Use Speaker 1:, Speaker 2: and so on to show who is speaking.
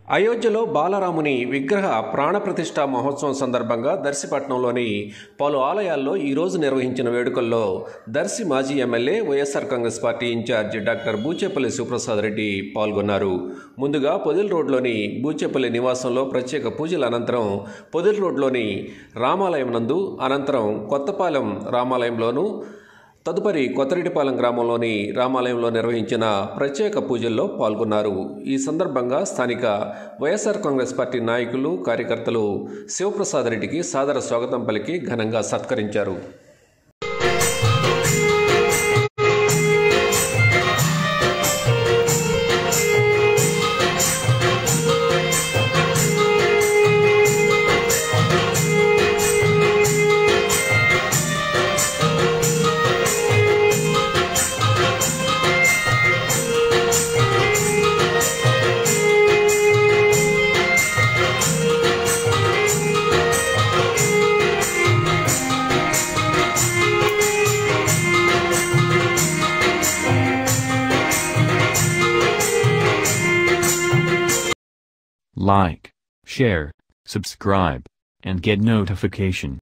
Speaker 1: అయోధ్యలో బాలరాముని విగ్రహ ప్రాణప్రతిష్ఠ మహోత్సవం సందర్భంగా దర్శిపట్నంలోని పలు ఆలయాల్లో ఈరోజు నిర్వహించిన వేడుకల్లో దర్శి మాజీ MLA YSR Congress party incharge doctor Buchepalli Sivaprasad Reddy పాల్గొన్నారు. ముందుగా పొదిల్ రోడ్లోని బూచేపల్లి నివాసంలో ప్రత్యేక పూజల అనంతరం పొదిల్ రోడ్లోని రామాలయం నందు, అనంతరం కొత్తపాలెం రామాలయంలోనూ, తదుపరి కొత్తరెడ్డిపాలెం గ్రామంలోని రామాలయంలో నిర్వహించిన ప్రత్యేక పూజల్లో పాల్గొన్నారు. ఈ సందర్భంగా స్థానిక వైఎస్ఆర్ కాంగ్రెస్ పార్టీ నాయకులు, కార్యకర్తలు శివప్రసాద్ రెడ్డికి సాదర స్వాగతం పలికి ఘనంగా సత్కరించారు.
Speaker 2: Like, share, subscribe, and get notification.